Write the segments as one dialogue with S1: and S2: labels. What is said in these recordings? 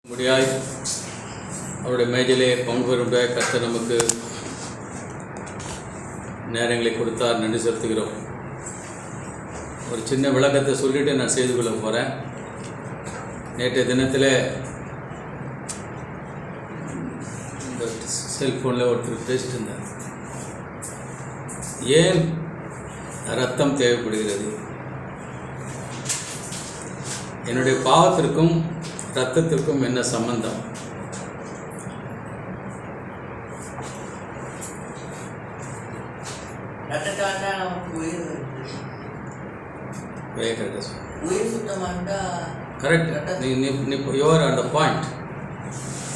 S1: முடியாய் அவருடைய மேஜிலே பங்கு பெறும்படிய கர்த்தர் நமக்கு நேரங்களை கொடுத்தார், நன்றி செலுத்துகிறோம். ஒரு சின்ன விளக்கத்தை சொல்லிவிட்டு நான் செய்து கொள்ள போகிறேன். நேற்றைய தினத்தில் இந்த செல்ஃபோனில் ஒருத்தர் பேசிட்டு இருந்தார். ஏன் ரத்தம் தேவைப்படுகிறது? என்னுடைய பாவத்திற்கும் ரத்தத்திற்கும் என்ன சம்பந்தம்? Correct, your at the point.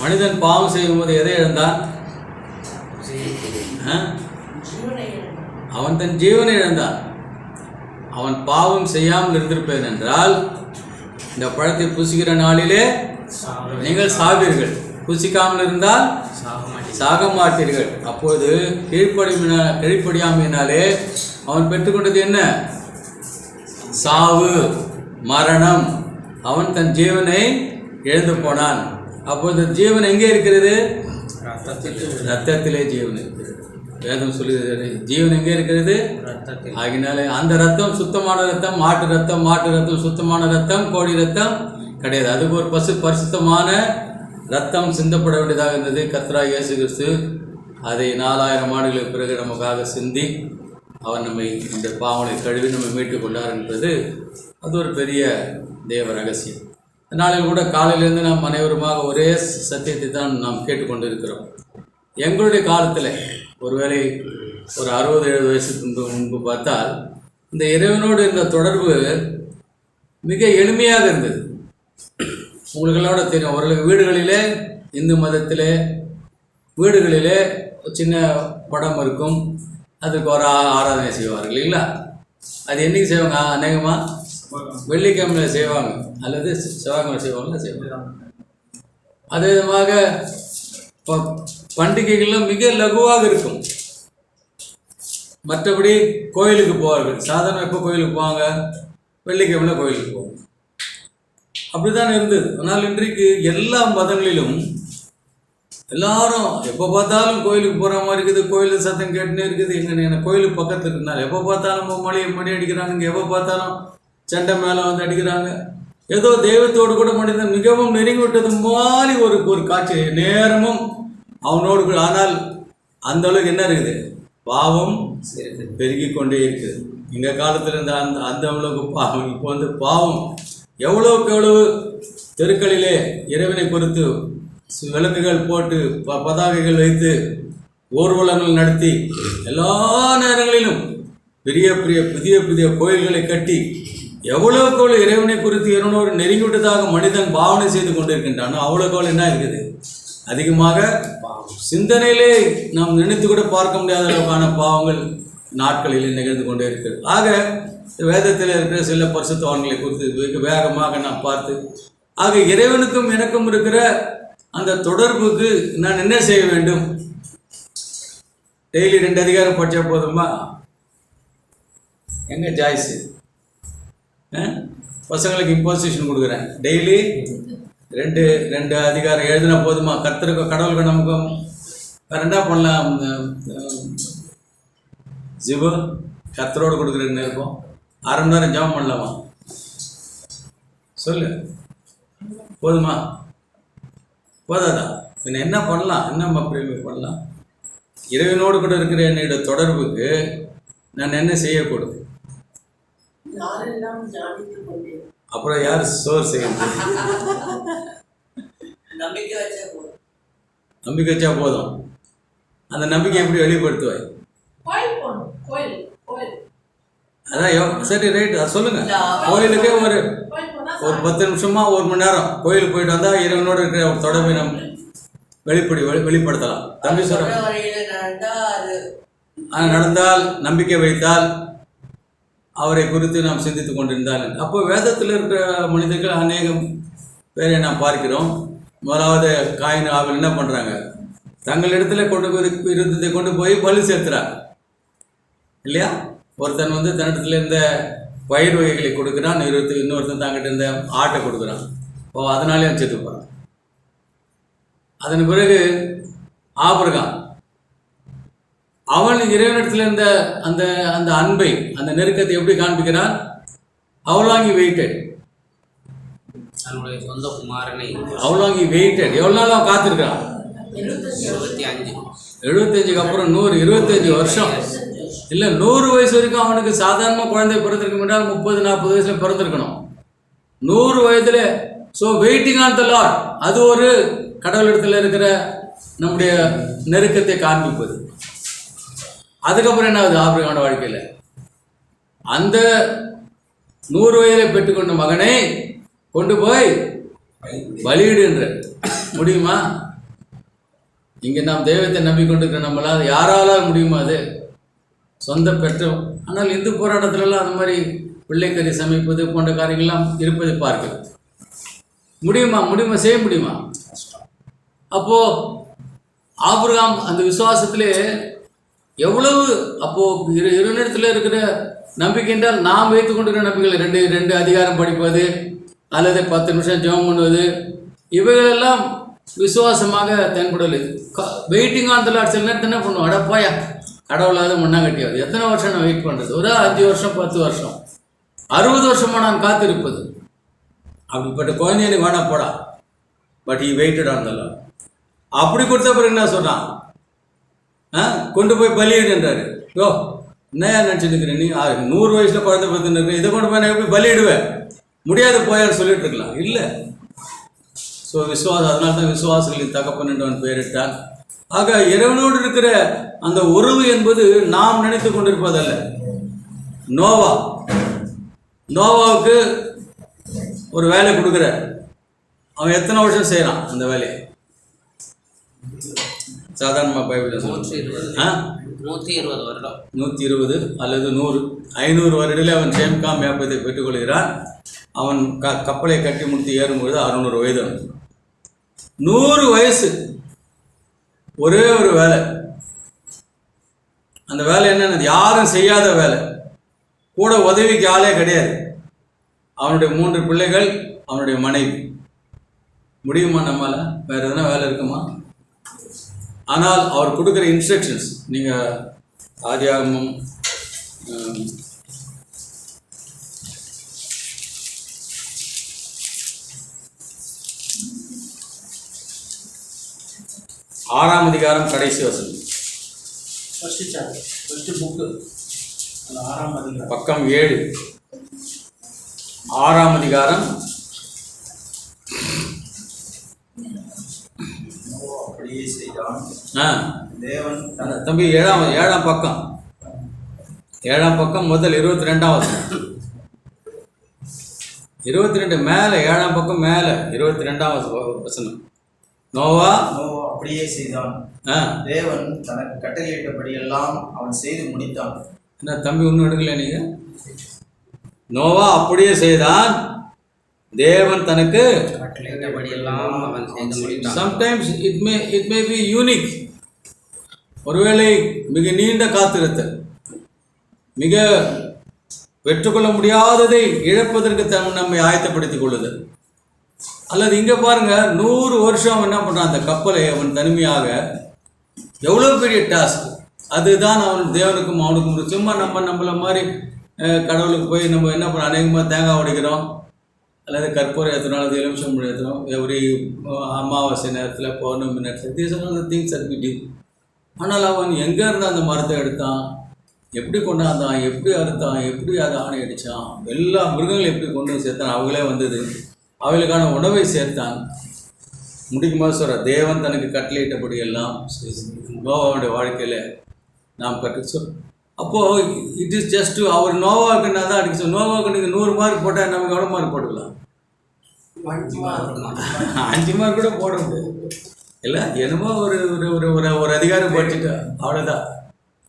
S1: மனிதன் பாவம் செய்யும்போது எதை இழந்தான்? அவன் தன் ஜீவனை இழந்தான். அவன் பாவம் செய்யாமல் இருந்திருப்பேன் என்றால் இந்த பழத்தை புசிக்கிற நாளிலே நீங்கள் சாவீர்கள், புசிக்காமல் இருந்தால் சாக மாட்டீர்கள். அப்போது கீழ்ப்படியாமையினாலே அவன் பெற்றுக்கொண்டது என்ன? சாவு, மரணம். அவன் தன் ஜீவனை இழந்து போனான். அப்போது ஜீவன் எங்கே இருக்கிறது? ரத்தத்திலே ஜீவன் இருக்கிறது. வேதம் சொல்லுகிறது, ஜீவன் எங்கே இருக்கிறது? ஆகினாலே அந்த ரத்தம் சுத்தமான ரத்தம், மாட்டு ரத்தம் சுத்தமான ரத்தம், கோழி ரத்தம் கிடையாது. அதுக்கு ஒரு பரிசுத்தமான ரத்தம் சிந்தப்பட வேண்டியதாக இருந்தது. கர்த்தராகிய இயேசு கிறிஸ்து அதை 4000 ஆண்டுகளுக்கு பிறகு நமக்காக சிந்தி அவர் நம்மை இந்த பாவனை கழுவி நம்மை மீட்டுக் கொண்டார் என்பது அது ஒரு பெரிய தேவ ரகசியம். நாளில் கூட காலையிலேருந்து நாம் அனைவருமாக ஒரே சத்தியத்தை தான் நாம் கேட்டுக்கொண்டு இருக்கிறோம். எங்களுடைய காலத்தில் ஒருவேளை ஒரு 60-70 வயசுக்கு முன்பு பார்த்தால் இந்த இறைவனோடு இந்த தொடர்பு மிக எளிமையாக இருந்தது. உங்களுக்கெல்லாம் கூட தெரியும், அவர்களுக்கு வீடுகளிலே, இந்து மதத்திலே வீடுகளிலே சின்ன படம் இருக்கும், அதுக்கு ஒரு ஆராதனை செய்வார்கள் இல்லைங்களா? அது என்றைக்கு செய்வாங்க? அநேகமாக வெள்ளிக்கிழமையில் செய்வாங்க, அல்லது செவ்வாய்க்கிழமை செய்வாங்க. அதே விதமாக பண்டிகைகள்லாம் மிக லகுவாக இருக்கும். மற்றபடி கோயிலுக்கு போவார்கள். சாதாரண எப்போ கோயிலுக்கு போவாங்க? வெள்ளிக்கிழமையில் கோயிலுக்கு போவாங்க. அப்படி தான் இருந்தது. ஆனால் இன்றைக்கு எல்லா மதங்களிலும் எல்லாரும் எப்போ பார்த்தாலும் கோயிலுக்கு போகிற மாதிரி இருக்குது. கோயிலுக்கு சத்தம் கேட்டுனே இருக்குது. எனக்கு கோயிலுக்கு பக்கத்தில் இருந்தாலும் எப்போ பார்த்தாலும் மணி அடிக்கிறாங்க, இங்கே எப்போ பார்த்தாலும் சண்டை மேலே வந்து அடிக்கிறாங்க. ஏதோ தெய்வத்தோடு கூட மனிதன் மிகவும் நெருங்கி விட்டது மாதிரி ஒரு காட்சி நேரமும் அவனோடு. ஆனால் அந்த அளவுக்கு என்ன இருக்குது? பாவம் பெருகி கொண்டே இருக்குது. எங்கள் காலத்தில் இருந்த அந்த அளவுக்கு பாவம். இப்போ வந்து பாவம் எவ்வளவுக்கு எவ்வளவு தெருக்களிலே இறைவனை குறித்து விளக்குகள் போட்டு பதாகைகள் வைத்து ஊர்வலங்கள் நடத்தி எல்லா நேரங்களிலும் பெரிய புதிய கோயில்களை கட்டி எவ்வளவுக்கு எவ்வளோ இறைவனை குறித்து இறைவனோடு நெருங்கிவிட்டதாக மனிதன் பாவனை செய்து கொண்டிருக்கின்றானோ அவ்வளோக்கு எவ்வளோ என்ன இருக்குது? அதிகமாக சிந்தனையிலே நாம் நினைத்து கூட பார்க்க முடியாத அளவுக்கான பாவங்கள் நாட்களில் நிகழ்ந்து கொண்டே இருக்கிறது. ஆக வேதத்தில் இருக்கிற சில பரிசுத்தவான்களை குறித்து வேகமாக நான் பார்த்து, ஆக இறைவனுக்கும் எனக்கும் இருக்கிற அந்த தொடர்புக்கு நான் என்ன செய்ய வேண்டும்? டெய்லி 2 அதிகாரம் படித்தா போதுமா? எங்க ஜாய்ஸு பசங்களுக்கு இம்போசிஷன் கொடுக்குறேன். டெய்லி 2 அதிகாரம் எழுதினா போதுமா? கர்த்தருக்கு கடவுளுக்கு நமக்கும் ரெண்டா பண்ணலாம். ஜிபு கர்த்தரோடு கொடுக்குறேன்னு இருக்கும். 1/2 மணி நேரம் ஜெபம் பண்ணலாமா? சொல்லு, போதுமா? போதாதா? பின்ன என்ன பண்ணலாம்? என்ன பிரேமி பண்ணலாம்? இறைவனோடு கூட இருக்கிற என்னுடைய தொடர்புக்கு நான் என்ன செய்யக்கூடாது? அப்புறம் யார் சோறு செய்யறது? நம்பிக்கை வச்சா போதும். அந்த நம்பிக்கை எப்படி வெளிப்படுத்துவாய்? அதான் சரி, ரைட், அதை சொல்லுங்க. கோயிலுக்கே ஒரு 10 நிமிஷமா 1 மணி நேரம் கோயிலுக்கு போயிட்டு வந்தா இறைவனோடு இருக்கிற ஒரு தொடர்பை நம்ம வெளிப்படுத்தலாம். தம்பி சொல்ற நடந்தால், நம்பிக்கை வைத்தால், அவரை குறித்து நாம் சிந்தித்து கொண்டிருந்தால், அப்போ வேதத்தில் இருக்கிற மனிதர்கள் அநேகம் பேரை நாம் பார்க்கிறோம். முதலாவது காயின் ஆவல் என்ன பண்ணுறாங்க? தங்களிடத்துல இருந்ததை கொண்டு போய் பலி செலுத்துறாங்க இல்லையா? ஒருத்தன் வந்து தன்னிடத்துல இருந்த பயிர் வகைகளை கொடுக்குறான், இன்னொருத்தன் தங்கிட்ட இருந்த ஆட்டை கொடுக்குறான். அதனாலே செத்து போகிறான். அதன் பிறகு ஆபிரகாம், அவன் இறைவனிடத்தில் இருந்த அந்த அந்த அன்பை, அந்த நெருக்கத்தை எப்படி காண்பிக்கிறான்? How long he waited?
S2: தன்னுடைய சொந்த குமாரனை
S1: How long he waited? எவ்வளோ நாள் அவன் காத்திருக்கிறான்? 75 அப்புறம் 100, 25 வருஷம் இல்லை, 100 வயசு வரைக்கும் அவனுக்கு சாதாரண குழந்தை பிறந்திருக்க முன்னால் 30-40 வயசுல பிறந்திருக்கணும். 100 வயதுல. So waiting on the Lord, அது ஒரு கடவுளிடத்தில் இருக்கிற நம்முடைய நெருக்கத்தை காண்பிப்பது. அதுக்கப்புறம் என்ன ஆகுது ஆபிரகாமோட வாழ்க்கையில்? அந்த 100 வயதில் பெற்றுக்கொண்ட மகனை கொண்டு போய் பலியிடுன்ற முடியுமா? இங்கே நாம் தெய்வத்தை நம்பிக்கொண்டிருக்கிற நம்மளால் யாரால முடியுமா? அது சொந்த பெற்றோம். ஆனால் இந்து போராட்டத்திலலாம் அந்த மாதிரி பிள்ளைக்கறி சமைப்பது போன்ற காரியங்கள்லாம் இருப்பதை பார்க்கிறது. முடியுமா? செய்ய முடியுமா? அப்போது ஆபிரகாம் அந்த விசுவாசத்திலே எவ்வளவு, அப்போது இருநிடத்தில் இருக்கிற நம்பிக்கை என்றால் நாம் வைத்துக் கொண்டிருக்கிற நம்பிக்கைகள் ரெண்டு அதிகாரம் படிப்பது அல்லது 10 நிமிஷம் ஜெபம் பண்ணுவது, இவைகளெல்லாம் விசுவாசமாக தென்படலை. Waiting on the Lord. சில நேரத்தில் என்ன பண்ணுவோம்? அடப்பாயா கடவுளாவது மண்ணாங்கட்டியாவது. எத்தனை வருஷம் நான் வெயிட் பண்ணுறது? ஒரு 5 வருஷம் 10 வருஷம் 60 வருஷமாக நான் காத்திருப்பது. அப்படிப்பட்ட குழந்தை எனக்கு வேணா போடா. But he weighted on the Lord. அப்படி கொடுத்த பிறகு என்ன சொல்கிறான்? கொண்டு போய் பலியிடுன்றாரு. யோ என்னையா நினச்சிட்டு இருக்கிற நீ? 100 வயசில் குழந்தை பிறந்துன்னு இதை கொண்டு போய் நான் எப்படி பலியிடுவேன்? முடியாது போயான்னு சொல்லிட்டு இருக்கலாம். இல்லை. ஸோ விசுவாசம், அதனால தான் விசுவாசிகளின் தகப்பன் என்றவன் பெயரிட்டான். ஆக இறைவனோடு இருக்கிற அந்த உறவு என்பது நாம் நினைத்து கொண்டிருப்பதல்ல. நோவாவுக்கு ஒரு வேலை கொடுக்குற, அவன் எத்தனை வருஷம் செய்கிறான் அந்த வேலையை? சாதாரணமாக பைபிள்
S2: 120 வருடம்,
S1: 120 அல்லது 100, 500 வருடத்தில் அவன் சேம்காம் வியாபத்தை பெற்றுக்கொள்கிறான். அவன் கப்பலை கட்டி முடித்து ஏறும்பொழுது 600 வயது. 100 வயசு, ஒரே ஒரு வேலை. அந்த வேலை என்னென்ன? யாரும் செய்யாத வேலை. கூட உதவிக்கு ஆளே கிடையாது. அவனுடைய 3 பிள்ளைகள், அவனுடைய மனைவி. முடியுமா நம்மால்? வேறு எதனா வேலை இருக்குமா? ஆனால் அவர் கொடுக்குற இன்ஸ்ட்ரக்ஷன்ஸ், நீங்கள் ஆதியாகமம் 6ஆம் அதிகாரம் கடைசி வசனம், பக்கம் 7, 6ஆம் அதிகாரம். தம்பி 7ஆம் பக்கம், 7ஆம் பக்கம் முதல் 22ஆம் வசனம். 22 மேலே, 7ஆம் பக்கம் மேலே 22ஆம் வசனம். நோவா
S3: அப்படியே செய்தான். தேவன் தனக்கு கட்டளையிட்டபடியெல்லாம் அவன் செய்து முடித்தான்.
S1: என்ன தம்பி ஒன்றும் எடுக்கல நீங்க? நோவா அப்படியே செய்தான், தேவன் தனக்கு
S2: கட்டளையிட்டபடியெல்லாம் அவன் செய்து முடித்தான்.
S1: Sometimes it may be unique. ஒருவேளை மிக நீண்ட காத்திருத்தல், மிக பெற்றுக்கொள்ள முடியாததை இழப்பதற்கு நம்மை ஆயத்தப்படுத்திக் கொள்ளுதல். அல்லது இங்கே பாருங்கள், 100 வருஷம் அவன் என்ன பண்ணுறான்? அந்த கப்பலை அவன் தனிமையாக, எவ்வளோ பெரிய டாஸ்க். அதுதான் அவன் தேவனுக்கும் அவனுக்கும். சும்மா நம்மளை மாதிரி கடவுளுக்கு போய் நம்ம என்ன பண்ண, அநேகமாக தேங்காய் உடைக்கிறோம், அல்லது கற்பூரம் ஏற்றுறோம், அல்லது எலுமிச்சம் ஏற்றுறோம் எவ்ரி அமாவாசை நேரத்தில், பௌர்ணமி நேரத்தில். These are the things that we do. ஆனால் அவன் எங்கே இருந்து அந்த மரத்தை எடுத்தான், எப்படி கொண்டாந்தான், எப்படி அறுத்தான், எப்படி அதை ஆணை அடித்தான், எல்லா மிருகங்களும் எப்படி கொண்டு சேர்த்தான், அவங்களே வந்தது, அவளுக்கான உணவை சேர்த்தான். முடிக்கும்போது சொல்கிற, தேவன் தனக்கு கட்டளையிட்டபடி எல்லாம் நோவாவுடைய வாழ்க்கையில் நாம் சொல். அப்போது இட் இஸ் ஜஸ்ட் அவர் நோவாவுக்குன்னா தான் அடிக்க சொல். நோவாவுக்கு நீங்கள் 100 மார்க் போட்டால் நமக்கு எவ்வளோ மார்க் போட்டுக்கலாம்? 5 மார்க் கூட போட முடியாது. இல்லை, என்னமோ ஒரு அதிகாரம் படிச்சுட்டு அவ்வளோதான்.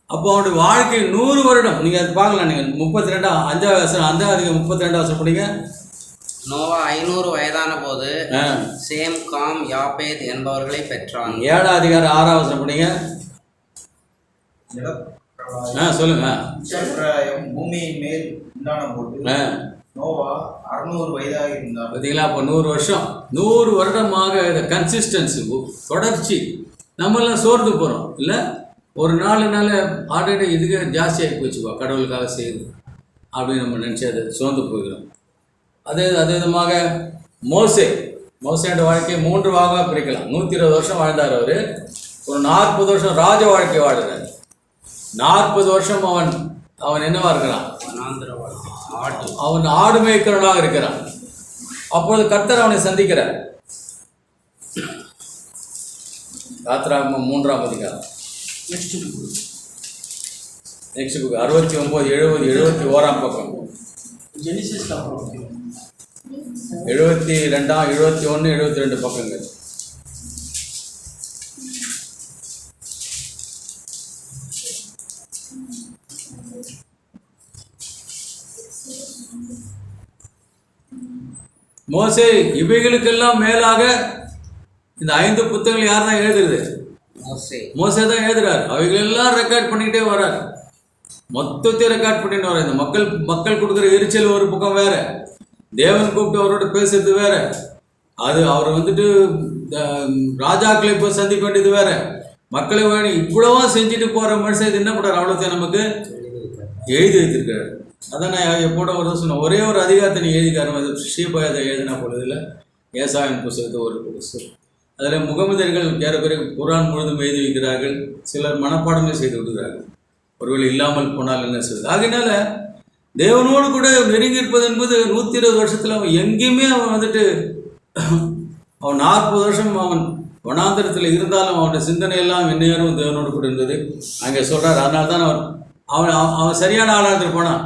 S1: அப்போ அவனுடைய வாழ்க்கை 100 வருடம். நீங்கள் அது பார்க்கலாம். நீங்கள் 32 வருஷம் படிங்க.
S2: நோவா 500 வயதான போது சேம், காம், யாப்பேத் என்பவர்களை பெற்றான்.
S1: 7ஆம் அதிகாரம் 6ஆம் வசனம் படிங்க. சொல்லுங்க.
S3: பூமியின் மேல் உண்டான போது நோவா 600 வயதாக இருந்தார்.
S1: பார்த்தீங்களா? அப்போ 100 வருஷம், 100 வருடமாக இந்த கன்சிஸ்டன்சி, தொடர்ச்சி. நம்மெல்லாம் சோர்ந்து போகிறோம் இல்லை? ஒரு 4 நாள் ஆல்ரெடி இதுக்கு ஜாஸ்தியாகி போச்சுப்பா கடவுளுக்காக செய்யுது அப்படின்னு நம்ம நினச்சி அதை சோர்ந்து போகிறோம். அதே விதமாக மோசேயோட வாழ்க்கையை 3 பாகமாக பிரிக்கலாம். 120 வருஷம் வாழ்ந்தார் அவர். ஒரு 40 வருஷம் ராஜ வாழ்க்கை வாழ்கிறார். 40 வருஷம் அவன் என்னவா இருக்கிறான்? அவன் ஆடு மேய்க்கிறவனாக இருக்கிறான். அப்பொழுது கர்த்தர் அவனை சந்திக்கிறார். யாத்திராகமம் 3ஆம் அதிகாரம் நெக்ஸ்ட் புக் 69, 70, 71ஆம் பக்கம்.
S3: ஜெனிசிஸ்
S1: 72, 71, 72 பக்கங்கள். மோசே இவைகளுக்கெல்லாம் மேலாக இந்த 5 புத்தகங்கள் யார் தான் எழுதுறது? மோசே தான் எழுதுறாரு. அவைகளெல்லாம் ரெக்கார்ட் பண்ணிக்கிட்டே வர்றாரு. மொத்தத்தையும் ரெக்கார்ட் பண்ணிட்டு வர்றாரு. இந்த மக்கள் கொடுக்குற எரிச்சல் ஒரு பக்கம் வேற, தேவன் கூப்பிட்டு அவரோட பேசுறது வேற, அது அவர் வந்துட்டு ராஜாக்களை போய் சந்திக்க வேண்டியது வேற, மக்களை வேணும் இவ்வளவா செஞ்சுட்டு போகிற மனுஷன் இது என்ன பண்ணுறாரு? அவ்வளோத்தையும் நமக்கு எழுதி வைத்திருக்கிறார். அதான் நான் எப்போட ஒரு சொன்னேன், ஒரே ஒரு அதிகாரத்தை நீ எழுதிக்காரு. அது ஸ்ரீபாயதை எழுதினா பொழுதில் ஏசாவின் புத்தகத்தை ஒரு புத்தகம். அதில் முகமதியர்கள் ஏறக்குறைய குரான் முழுதும் எழுதி வைக்கிறார்கள். சிலர் மனப்பாடமே செய்து விடுகிறார்கள். ஒருவேளை இல்லாமல் போனால் என்ன செய்வது? ஆகையினால தேவனோடு கூட நெருங்கி இருப்பது என்பது 120 வருஷத்தில் அவன் எங்கேயுமே அவன் வந்துட்டு அவன் 40 வருஷம் அவன் வனாந்தரத்தில் இருந்தாலும் அவனுடைய சிந்தனையெல்லாம் எந்நேரம் தேவனோடு கூட இருந்தது. அங்கே சொல்கிறார். அதனால தான் அவன் சரியான ஆளாக இருந்துட்டு போனான்.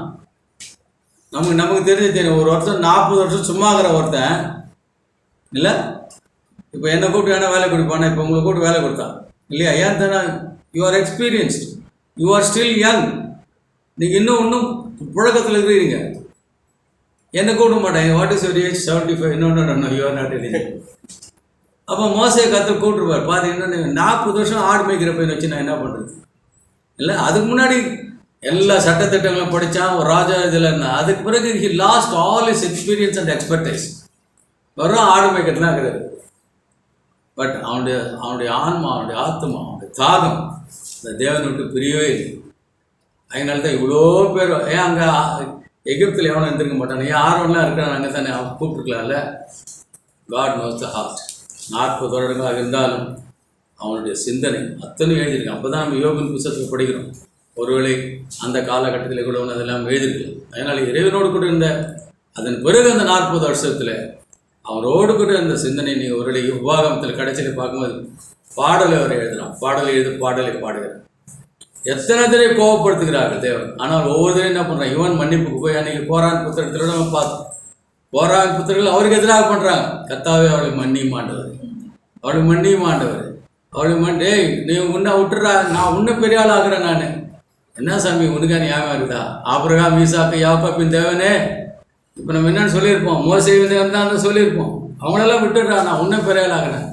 S1: நமக்கு தெரியும். ஒரு ஒருத்தன் 40 வருஷம் சும்மா இருக்கிற ஒருத்தன் இல்லை, இப்போ என்னை கூப்பிட்டு வேணால் வேலை கொடுப்பானா? இப்போ உங்களை கூப்பிட்டு வேலை கொடுத்தான் இல்லையா? ஏன் தானே? You are experienced, you are still young. நீங்கள் இன்னும் புழக்கத்தில் இருக்கிறீங்க. என்னை கூப்பிட மாட்டேன். What is your age? 75. இன்னொன்று யூ ஆர் நாட் எலிஜிபிள். அப்போ மோசே கற்று கூப்பிட்டுருப்பார். பார்த்தீங்கன்னா 40 வருஷம் ஆடு மேய்க்கிற பையனை வச்சு நான் என்ன பண்ணுறது இல்லை? அதுக்கு முன்னாடி எல்லா சட்டத்திட்டங்களும் படித்தான். ஒரு ராஜா இதில் இருந்தான். அதுக்கு பிறகு he lost all is experience and expertise. வெறும் ஆடு மேய்க்கிறதுலாம் கிடையாது. பட் அவனுடைய ஆன்மா, அவனுடைய ஆத்மா, அவனுடைய தாகம் இந்த தேவனை விட்டு பிரியவே இல்லை. அதனால தான் இவ்வளோ பேர். ஏன் அங்கே எகிப்தில் எவனும் இருந்திருக்க மாட்டான்? ஏன் ஆர்வம்லாம் இருக்கிறான்? அங்கே தானே அவன் கூப்பிட்டுருக்கலாம்ல. God knows the heart. 40 வருடங்களாக இருந்தாலும் அவனுடைய சிந்தனை அத்தனை எழுதியிருக்கான். அப்போ தான் நம்ம யோபின் புத்தகத்தில் படிக்கிறோம். ஒருவேளை அந்த காலகட்டத்தில் கூட ஒன்று அதெல்லாம் எழுதியிருக்கலாம். அதனால் இறைவனோடு கூட இருந்த அதன் பிறகு அந்த 40 வருஷத்தில் அவரோடு கூட அந்த சிந்தனை நீ ஒருவேளை உபாகமத்தில் கடைசியில் பார்க்கும்போது பாடலை அவர் எழுதுகிறான். பாடலை பாடுகிறார். எத்தனை தடவை கோபப்படுத்துகிறார்கள் தேவன். ஆனால் ஒவ்வொரு தடவை என்ன பண்ணுறான்? இவன் மன்னிப்புக்கு போய் அன்றைக்கி கோரான் புத்தகத்தில் நம்ம பார்த்தோம். கோரான் புத்தகங்கள் அவருக்கு எதிராக பண்ணுறாங்க. கர்த்தாவே அவளை மன்னியுமாண்டவர், அவளை மன்னியுமாண்டவர், அவளை டேய் நீ உன்னை விட்டுறா, நான் உன்னை பெரிய ஆள் ஆகிறேன். நான் என்ன சாமி உனக்கா ஞாபகம் இருக்குதா? ஆபிரகாம், ஈசாக்கு, யாக்கோபின் தேவனே. இப்போ நம்ம என்னென்னு சொல்லியிருப்போம்? மோசே தான் சொல்லியிருப்போம். அவங்களெல்லாம் விட்டுடுறா, நான் உன்னை பெரிய ஆள் ஆகிறேன்.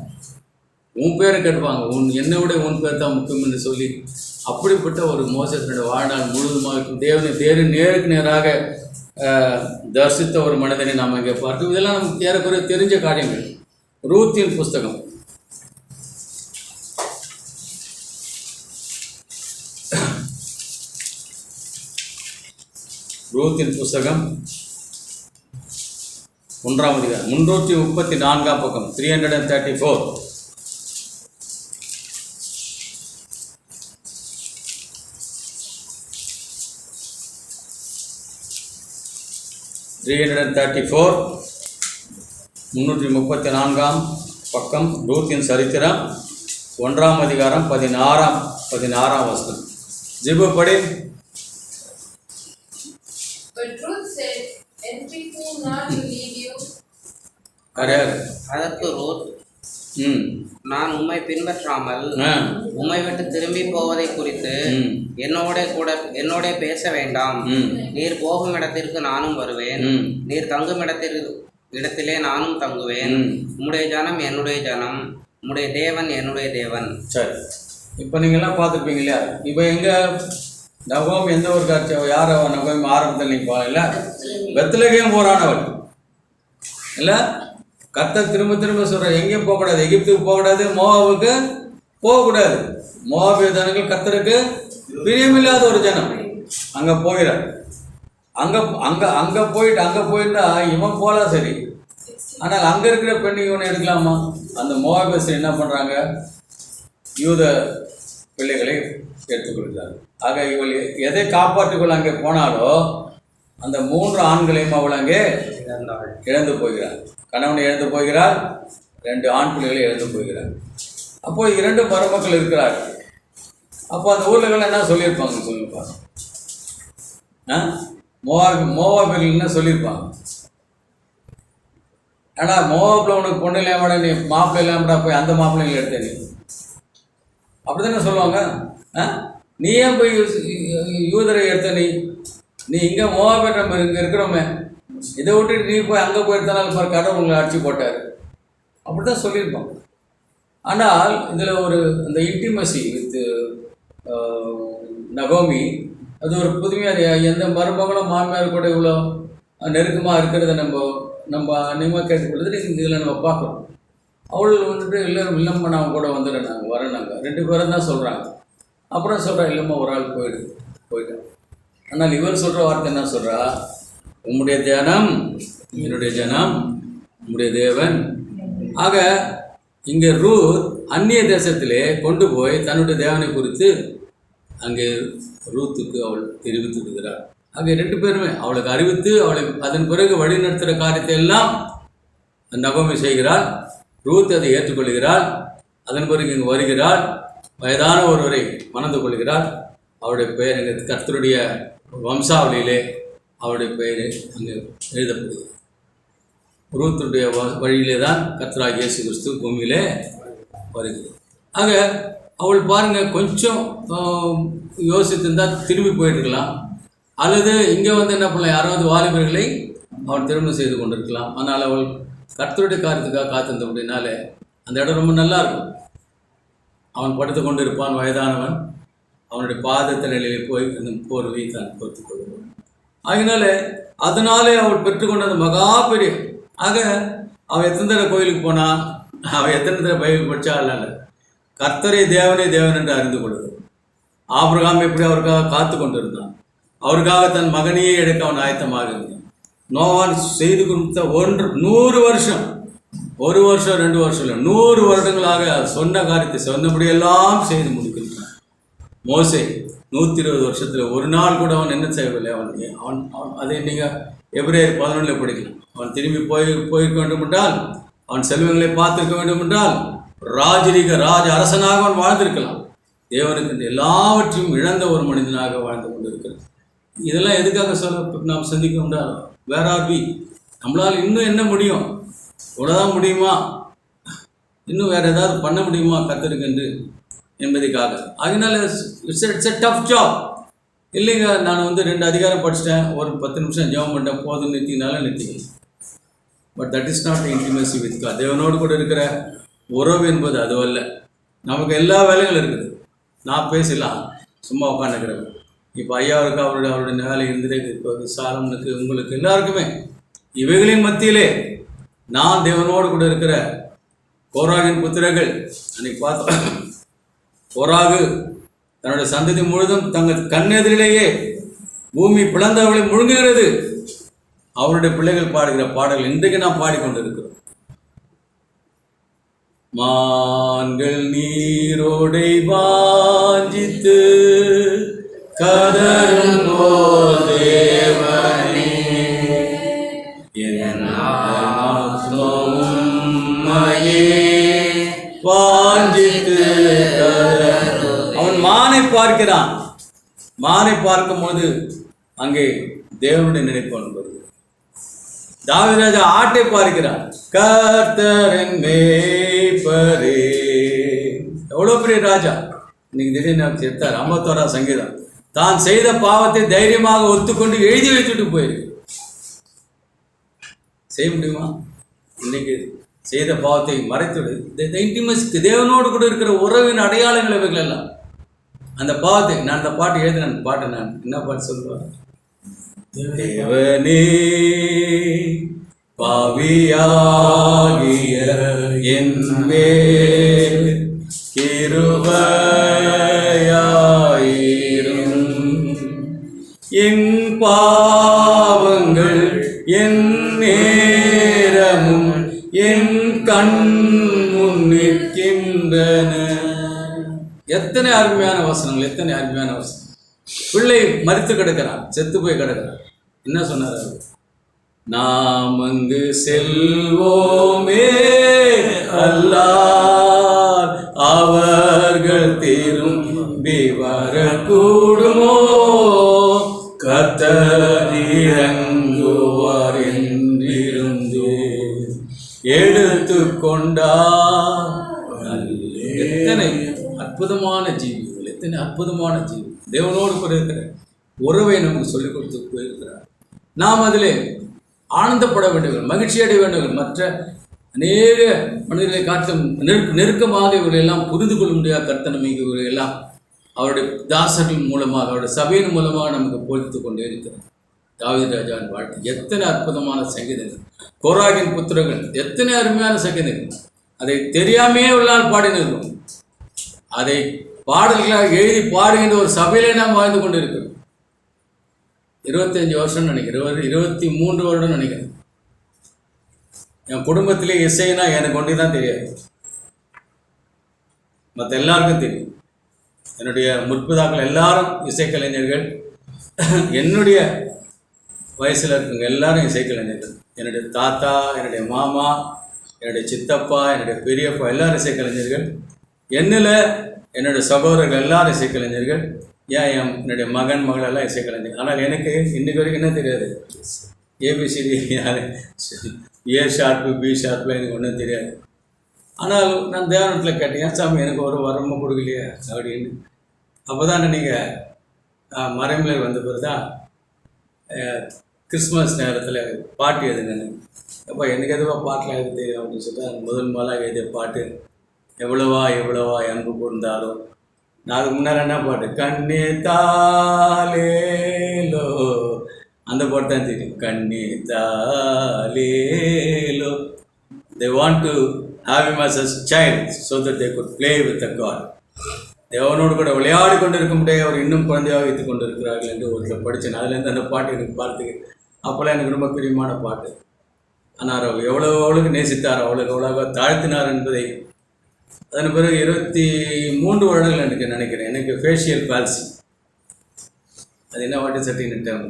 S1: உன் பேரை கேட்பாங்க, என்னை விட உன் பேர் தான் முக்கியம் என்று சொல்லி அப்படிப்பட்ட ஒரு மோசத்தினுடைய வாழ்நாள் முழுவதுமாக தேவனை நேருக்கு நேராக தரிசித்த ஒரு மனிதனை நாம் இங்கே பார்த்து இதெல்லாம் நமக்கு ஏறக்குறைய தெரிஞ்ச காரியங்கள். ரூத்தின் புஸ்தகம் ரூத்தின் புஸ்தகம் 1ஆம் அதிகாரம் 334ஆம் பக்கம் 334. (334) 334ஆம் பக்கம் ரூத்தின் சரித்திரம் 1ஆம் அதிகாரம் 16ஆம் வசனம். ஜிபு படி.
S2: அதற்கு ரூத், நான் உம்மை பின்பற்றாமல் உம்மை விட்டு திரும்பி போவதை குறித்து என்னோட பேச வேண்டாம். நீர் போகும் இடத்திற்கு நானும் வருவேன், நீர் தங்கும் இடத்திலே நானும் தங்குவேன். உம்முடைய ஜனம் என்னுடைய ஜனம், உம்முடைய தேவன் என்னுடைய தேவன்.
S1: சரி, இப்போ நீங்கள்லாம் பார்த்துருப்பீங்க இல்லையா? இப்போ எங்கே நகோம் எந்த ஒரு காட்சி யார் நகோம் ஆரம்பத்தில் நீங்கள் போகல பெத்லகேம் போரானவள் இல்லை. கர்த்தர் திரும்ப திரும்ப சொல்ற, எங்கேயும் போகக்கூடாது, எகிப்துக்கு போகக்கூடாது, மோவாவுக்கு போகக்கூடாது. மோவாபிய ஜனங்கள் கர்த்தருக்கு பிரியமில்லாத ஒரு ஜனம். அங்கே போகிறார். அங்கே அங்கே அங்கே போயிருந்தா இவன் போகலாம் சரி, ஆனால் அங்கே இருக்கிற பெண் இவனை எடுக்கலாமா? அந்த மோவாபியர் என்ன பண்ணுறாங்க, யூத பிள்ளைகளை எடுத்துக்கொள்கிறார். ஆக இவள் எதை காப்பாற்றிக்கொள்ள அங்கே போனாலோ அந்த 3 ஆண்களையும் அவள் அங்கே இழந்து போகிறார். கணவனை இழந்து போகிறார், 2 ஆண் பிள்ளைகளை இழந்து போகிறார். அப்போ 2 மருமக்கள் இருக்கிறார்கள். அப்போ அந்த ஊரில் என்ன சொல்லியிருப்பாங்க சொல்லுப்பா? மோவாபியர்கள் என்ன சொல்லியிருப்பாங்க? ஆனால் மோவாப்பில் உனக்கு பொண்ணு இல்லாமடா, நீ மாப்பிள்ளை இல்லாமடா போய் அந்த மாப்பிள்ளைங்களை எடுத்த நீ, அப்படி தானே சொல்லுவாங்க. நீ ஏன் போய் யூதரை எடுத்த நீ இங்கே மோவாபியர் நம்ம இங்கே இருக்கிறோமே, இதை விட்டுட்டு நீ போய் அங்கே போய் எடுத்தனால பாரு கடவுள் உங்களை அடிச்சு போட்டார், அப்படி தான் சொல்லியிருப்பாங்க. ஆனால் இதில் ஒரு அந்த இன்டிமசி வித் நகோமி, அது ஒரு புதுமையாக, எந்த மருமகளும் மாமியார் கூட இவ்வளோ நெருக்கமாக இருக்கிறத நம்ம அன்னியமாக கேட்டுக்கொள்வது இதில் நம்ம பார்க்குறோம். அவள் வந்துட்டு எல்லோரும் இல்லைம்மா நான் கூட வந்துடுறேன், நாங்கள் வரேனாங்க, 2 பேரும் தான் சொல்கிறாங்க. அப்புறம் சொல்கிறா, இல்லைம்மா ஒரு ஆள் போயிட்டேன். ஆனால் இவர் சொல்கிற வார்த்தை என்ன சொல்கிறா, உம்முடைய தியானம் என்னுடைய ஜனம், உம்முடைய தேவன். ஆக இங்கே ரூத் அந்நிய தேசத்திலே கொண்டு போய் தன்னுடைய தேவனை குறித்து அங்கே ரூத்துக்கு அவள் தெரிவித்து விடுகிறாள். ஆக 2 பேருமே அவளுக்கு அறிவித்து அவளை அதன் பிறகு வழிநடத்துகிற காரியத்தை எல்லாம் நகோமி செய்கிறாள். ரூத் அதை ஏற்றுக்கொள்கிறாள். அதன் பிறகு இங்கு வருகிறாள். வயதான ஒருவரை மணந்து கொள்கிறாள். அவருடைய பெயர் எங்கள் கர்த்தருடைய வம்சாவளியிலே அவருடைய பெயர் அங்கே எழுதப்படுகிறது. ரூத்துடைய வழியிலே தான் கர்த்தராகிய இயேசு கிறிஸ்து பூமியிலே வருகிறது. ஆக அவள் பாருங்கள், கொஞ்சம் யோசித்திருந்தால் திரும்பி போயிட்டுருக்கலாம், அல்லது இங்கே வந்து என்ன பண்ணலாம், யாராவது வாலிபர்களை அவள் திருமணம் செய்து கொண்டிருக்கலாம். ஆனால் அவள் கர்த்தருடைய காரியத்துக்காக காத்திருந்த அப்படின்னாலே அந்த இடம் ரொம்ப நல்லா இருக்கும். அவன் படுத்து கொண்டு இருப்பான், வயதானவன், அவனுடைய பாதத்த நிலையிலே போய் அந்த போர்வை தான் பொறுத்து கொள்வான். அதனாலே அவள் பெற்றுக்கொண்ட அந்த மகா பெரிய, ஆக அவள் எத்தனை தடவை கோயிலுக்கு போனான், அவள் எத்தனை தடவை பைபிள் படித்தா இல்லை, கர்த்தரை தேவனே தேவன் என்று அறிந்து கொள்வது. ஆபிரகாம் எப்படி அவருக்காக காத்து கொண்டு இருந்தான், அவருக்காக தன் மகனையே எடுக்க அவன் ஆயத்தமாக இருந்தான். நோவான் செய்து கொடுத்த 100 வருஷம், 1 வருஷம் 2 வருஷம் இல்லை, 100 வருடங்களாக சொன்ன காரியத்தை சொன்னபடியெல்லாம் செய்து முடிக்கின்றான். மோசே 120 வருஷத்தில் ஒரு நாள் கூட அவன் என்ன செய்யவில்லை. அவன் அதை நீங்கள் எபிரேயர் 11 படிக்கலாம். அவன் திரும்பி போயிருக்க வேண்டும் என்றால், அவன் செல்வங்களை பார்த்திருக்க வேண்டும் என்றால், ராஜ அரசனாக அவன் வாழ்ந்திருக்கலாம். தேவனுக்கு எல்லாவற்றையும் இழந்த ஒரு மனிதனாக வாழ்ந்து கொண்டிருக்கிறான். இதெல்லாம் எதுக்காக நாம் சந்திக்கணும்னா, வேர் ஆர் வி, நம்மளால் இன்னும் என்ன முடியும், இவ்வளோதான் முடியுமா, இன்னும் வேறு ஏதாவது பண்ண முடியுமா கர்த்தருக்கு என்பதுக்காக. அதனால இட்ஸ் எ டஃப் ஜாப் இல்லைங்க. நான் 2 அதிகாரம் படிச்சிட்டேன், ஒரு 10 நிமிஷம் ஜெபம் பண்ணிட்டேன், போதும் நிறுத்தினாலும் நிறுத்திங்க. But that is not intimacy with God. தேவனோடு கூட இருக்கிற உறவு என்பது அதுவல்ல. நமக்கு எல்லா வேலைகளும் இருக்குது, நான் பேசலாம் சும்மா உட்காந்துக்கிறேன். இப்போ ஐயாவுக்கு அவருடைய வேலை இருந்துட்டே இப்போ சாலமனுக்கு, உங்களுக்கு எல்லாருக்குமே இவைகளின் மத்தியிலே நான் தேவனோடு கூட இருக்கிற கோராகின் புத்திரர்கள் அன்னைக்கு பார்த்தோம். கோராகு தன்னுடைய சந்ததி முழுதும் தங்கள் கண்ணெதிரிலேயே பூமி பிளந்தவர்களை முழுங்குகிறது. அவருடைய பிள்ளைகள் பாடுகிற பாடல்கள் இன்றைக்கு நாம் பாடிக்கொண்டிருக்கிறோம். மான்கள் நீரோடை வாஞ்சித்து கதரும் தேவனே, வாஞ்சித்து அவன் மானை பார்க்கிறான். மானை பார்க்கும் போது அங்கே தேவனுடைய நினைப்பு வருகிறது. தாவீது ராஜா ஆட்டை பார்க்கிறான். கர்த்தரின் மேய்ப்பரே, எவ்வளோ பெரிய ராஜா. இன்னைக்கு திடீர்னு செத்தார். 51ஆம் சங்கீதம். தான் செய்த பாவத்தை தைரியமாக ஒத்துக்கொண்டு எழுதி வைத்துட்டு போயிருக்கு. செய்ய முடியுமா? இன்னைக்கு செய்த பாவத்தை மறைத்துடு. இன்டிமசி, தேவனோடு கூட இருக்கிற உறவின் அடையாளங்கள் இவைகள் எல்லாம். அந்த பாவத்தை நான் அந்த பாட்டு எழுதினேன். பாட்டு நான் என்ன பாட்டு சொல்லுவேன், தேவனே பாவியாகிய என் மேல் கிருபையாயிரும். என் பாவங்கள் என் நேரமும் என் கண் முன் நிற்கின்றன. எத்தனை அருமையான வசனங்கள், எத்தனை அருமையான வசனம். பிள்ளை மரித்து கிடக்கிறான், செத்து போய் கிடக்கிறான். என்ன சொன்னார் அவர்? நாம் அங்கு செல்வோமே அல்லால் அவர்கள் திரும்பி வரக்கூடுமோ, கர்த்தர் இறங்குவார் என்றிருந்து எடுத்துக்கொண்டார். எத்தனை அற்புதமான ஜீவிகள், எத்தனை அற்புதமான ஜீவி. தேவனோடு கூட இருக்கிற உறவை நமக்கு சொல்லிக் கொடுத்து போயிருக்கிறார். நாம் அதில் ஆனந்தப்பட வேண்டுங்கள், மகிழ்ச்சி அடைய வேண்டுங்கள். மற்ற அநேக மனிதர்களை காட்டும் நெருக்கமாக இவர்களெல்லாம் புரிந்து கொள்ள முடியாத கர்த்தனம் இவர்களெல்லாம் அவருடைய தாசர்கள் மூலமாக, அவருடைய சபையின் மூலமாக நமக்கு போதித்து கொண்டே இருக்கிறார். தாவீது ராஜாவின் வாழ்க்கை எத்தனை அற்புதமான சங்கீதங்கள், கோராகின் புத்திரர்கள் எத்தனை அருமையான சங்கீதங்கள். அதை தெரியாமே உள்ளால் பாடினிருக்கும். அதை பாடல்களாக எழுதி பாடுகின்ற ஒரு சபையிலே நாம் வாழ்ந்து கொண்டு இருக்கிறோம். 25 வருஷம் நினைக்கிறேன், 23 வருடம் நினைக்கிறேன். என் குடும்பத்திலே இசைனா எனக்கு ஒன்றே தான் தெரியாது, மற்ற எல்லாருக்கும் தெரியும். என்னுடைய முற்பிதாக்கள் எல்லாரும் இசைக்கலைஞர்கள். என்னுடைய வயசில் இருக்குங்க எல்லாரும் இசைக்கலைஞர்கள். என்னுடைய தாத்தா, என்னுடைய மாமா, என்னுடைய சித்தப்பா, என்னுடைய பெரியப்பா எல்லாரும் இசைக்கலைஞர்கள். என்னில் என்னுடைய சகோதரர்கள் எல்லாரும் இசைக்கலைஞர்கள். என்னுடைய மகன் மகளெல்லாம் இசைக்கலைஞர். ஆனால் எனக்கு இன்றைக்கு வரைக்கும் என்ன தெரியாது, ஏபிசிடி ஏ ஷார்ப்பு பி ஷார்ப்பில் எனக்கு ஒன்றும் தெரியாது. ஆனால் நான் தேவனத்தில் கேட்டேன், சாமி எனக்கு ஒரு வரம்பு கொடுக்கலையே அப்படின்னு. அப்போ தான் நீங்கள் மறைமலை வந்த பிறகு தான் கிறிஸ்மஸ் நேரத்தில் பாட்டு எழுதுங்க. அப்போ எனக்கு எதுவாக பாட்டில் எழுத தெரியும் அப்படின்னு சொல்லிட்டு முதல் முதலாக எழுதிய பாட்டு எவ்வளவா எவ்வளவா அன்பு கூர்ந்தாரோ. நான் அதுக்கு முன்னால் என்ன பாட்டு, கண்ணே தாலேலோ, அந்த பாட்டு தான் தெரியும். கண்ணே தாலேலோ. They want to have him as a child so that they could play with the God. தேவனோடு கூட விளையாடி கொண்டு இருக்க முடியாது, அவர் இன்னும் குழந்தையாக வைத்துக் கொண்டு இருக்கிறார்கள் என்று ஒருத்தர் படித்தேன். அதுலேருந்து அந்த பாட்டு எனக்கு பார்த்துக்கு அப்போல்லாம் எனக்கு ரொம்ப பிரியமான பாட்டு. ஆனால் அவர் எவ்வளோவுக்கு நேசித்தார், அவ்வளோக்கு எவ்வளோ தாழ்த்தினார் என்பதை அதன் பிறகு 23 வருடங்கள் எனக்கு நினைக்கிறேன். எனக்கு ஃபேஷியல் பால்சி, அது என்ன வாட்டி சட்டின்னுட்டேன்,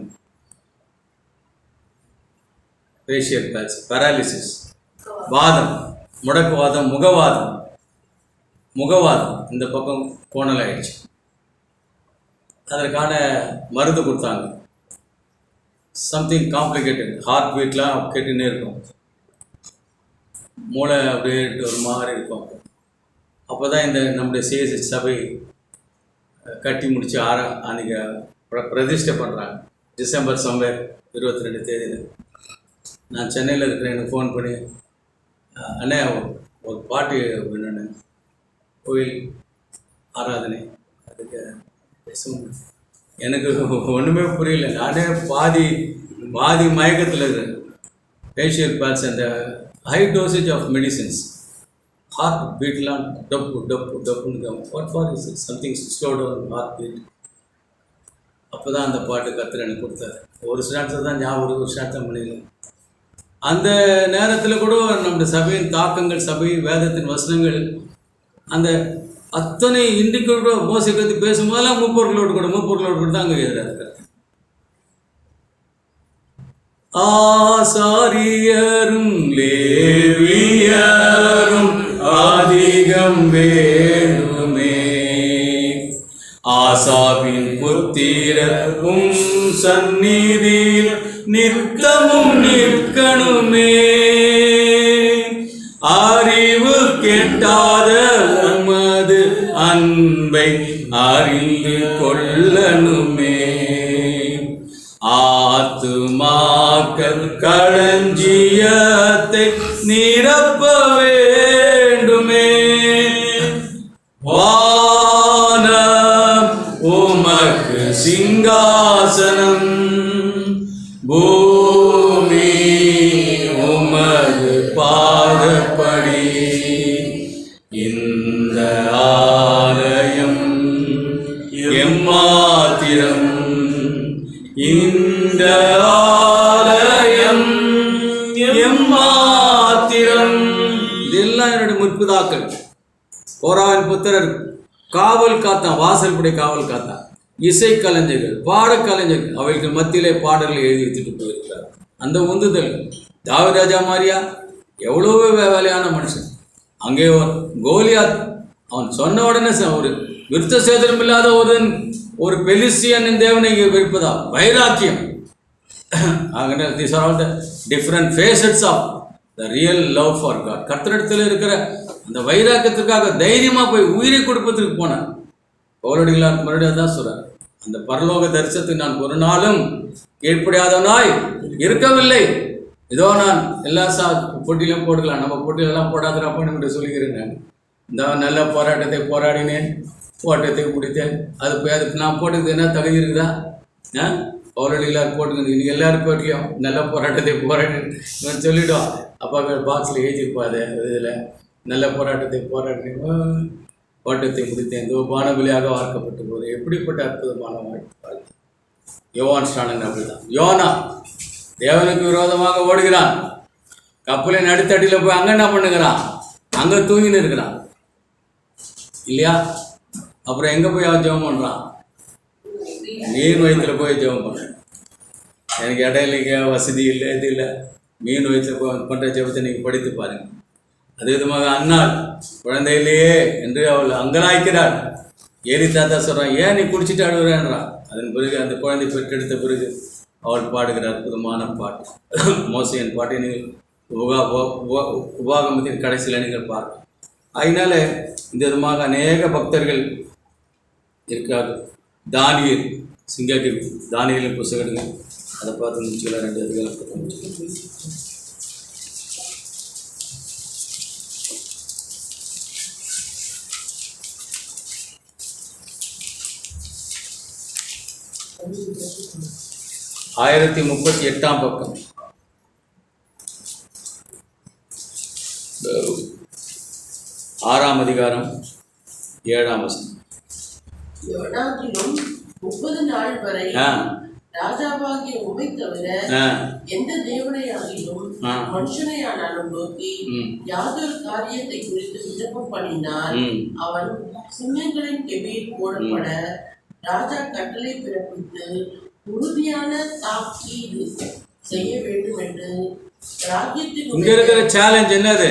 S1: ஃபேஷியல் பால்சி, பேராலிசிஸ், வாதம், முடக்குவாதம், முகவாதம் இந்த பக்கம் கோணல் ஆயிடுச்சு. அதற்கான மருந்து கொடுத்தாங்க. சம்திங் காம்ப்ளிகேட்டட், ஹார்ட் பீட்லாம் கேட்டுன்னே இருக்கும், மூளை அப்படியே ஒரு மாதிரி இருக்கும். அப்போ தான் இந்த நம்முடைய சிஎஸ்சி சபை கட்டி முடித்து அன்றைக்கி பிரதிஷ்டை பண்ணுறாங்க. டிசம்பர் சம்வேர் 22 தேதியில் நான் சென்னையில் இருக்கிறேன். எனக்கு ஃபோன் பண்ணி, அண்ணே ஒரு பாட்டு வேணுன்னு, கோயில் ஆராதனை, அதுக்கு எனக்கு ஒன்றுமே புரியல. நானே பாதி மயக்கத்தில் இருக்கிறேன். ஃபேஷியல் பால்ஸ், அந்த high dosage of medicines, heart பீட்லாம் டப்புன்னு what for is it, something slow down heart beat. அப்போ தான் அந்த பாட்டு கர்த்தர் எனக்கு கொடுத்தாரு. ஒரு ஸ்டான்ஸை தான் ஞாபகம், ஒரு ஸ்டான்ஸ் தான் பண்ணிடல. அந்த நேரத்தில் கூட நம்முடைய சபையின் தாக்கங்கள், சபை வேதத்தின் வசனங்கள், அந்த அத்தனை இன்றைக்கு கூட மோசை பற்றி பேசும்போதெல்லாம் மூப்பர்களோடு கூட தான் அங்கே எழுதுறாரு. ஆசாரியரும் லேவியரும் அதிகம் வேண்டுமே, ஆசாவின் புத்திரரும் சந்நிதியில் நித்தமும் நிற்கணுமே, அறிவு கெட்டாத உமது அன்பை அறிந்து கொள்ளணுமே, ஆத்துமாக்கள் களஞ்சியத்தை நிரப்ப வேண்டுமே, வானம் உமக்கு சிங்காசனம், ஆலயம் எம்மாத்திரம், இந்த ஆலயம் எம்மாத்திரம். இதெல்லாம் என்னுடைய முற்பிதாக்கள் கோராவின் புத்திரர் காவல் காத்தான், வாசல்படி காவல் காத்தான். இசை கலைஞர்கள், பாடக்கலைஞர்கள், அவைகள் மத்தியிலே பாடல்களை எழுதி வச்சுட்டு போயிருக்கிறார். அந்த உந்துதல் தாவீது மாதிரியா எவ்வளோ வேலையான மனுஷன். அங்கே கோலியாத் அவன் சொன்ன உடனே ஒரு விருத்த சேதனம் இல்லாத ஒரு பெலிஸ்தியன் தேவனை விருப்பதா வைராக்கியம். these are all the different facets of the real love for God. கர்த்தரிடத்தில் இருக்கிற அந்த வைராக்கியத்திற்காக தைரியமாக போய் உயிரை கொடுப்பதற்கு போனார். பவுலடிகளார் மறுபடியும் தான் சொல்றார், அந்த பரலோக தரிசனத்துக்கு நான் ஒரு நாளும் கீழ்ப்படியாதவனாய் இருக்கவில்லை. இதோ நான் எல்லா போட்டியிலும் போட்டுக்கலாம், நம்ம போட்டியிலெல்லாம் போடாதப்பன்னு என்று சொல்லிக்கிறேன். நான் இந்த நல்ல போராட்டத்தை போராடினேன், போராட்டத்தை முடித்தேன். அதுக்கு நான் போட்டதுக்கு என்ன தகுதி இருக்குதா? பவுலடிகளார் போட்டுக்கணும். இன்னைக்கு எல்லாரும் போட்டிலையும் நல்ல போராட்டத்தை போராடினேன் சொல்லிவிடும். அப்பா பாக்ஸில் எழுதியிருப்பாது இதில் நல்ல போராட்டத்தை போராடினேன், ஓட்டத்தை முடித்தேன், வானவெளியாக வார்க்கப்பட்ட போது. எப்படிப்பட்ட அற்புதமான வாழ்க்கை! யோவான் ஸ்நானன் அப்படிதான். யோனா தேவனுக்கு விரோதமாக ஓடுகிறான், கப்பலின் நடுத்தடியில் போய் அங்கே என்ன பண்ணுகிறான்? அங்கே தூங்கின்னு இருக்கிறான் இல்லையா? அப்புறம் எங்கே போய் அவன் ஜெபம் பண்ணுறான்? மீன் வயிற்றில் போய் ஜெபம் பண்ணுறான். எனக்கு இடையில வசதி இல்லை, இது இல்லை, மீன் வயிற்றில் போய் பண்ணுற ஜெபத்தை நீங்கள் படித்து பாருங்கள். அதே விதமாக அன்னாள் குழந்தை இல்லையே என்று அவள் அங்கலாய்க்கிறாள். ஏறி தாத்தா சொல்கிறான், ஏன் நீ குடிச்சிட்டு அழுகுறேன்றான். அதன் பிறகு அந்த குழந்தை பெற்றெடுத்த பிறகு அவள் பாடுகிற அற்புதமான பாட்டு, மோசையின் பாட்டை நீங்கள் உபாகமத்தின் கடைசியில் நீங்கள் பார்க்கலாம். அதனால இந்த விதமாக அநேக பக்தர்கள் இருக்கார்கள். தானியேல் சிங்ககிரி, தானியேலின் புத்தகங்கள் அதை பார்த்து முடிச்சுக்கலாம். 2 அதிகாரம் முடிச்சுக்கலாம். ஆயிரத்தி 38 பக்கம். ஆறாம் அதிகாரம் 7ஆம் வசனம்.
S4: யோனாகிலும் 30 நாள் வரை ராஜாவாகிய உம்மை தவிர எந்த தேவனையாகிலும் மனுஷனையானாலும் நோக்கி யாதொரு காரியத்தை குறித்து விண்ணப்பம் பண்ணினார், அவன் சிங்கங்களின் கெபியில் போடப்பட ராஜா கட்டளை பிறப்பித்து உறுதியான தாக்கீது செய்ய வேண்டும் என்று ராஜ்யத்தின்.
S1: இங்க இருக்கிற சேலஞ்ச் என்னது?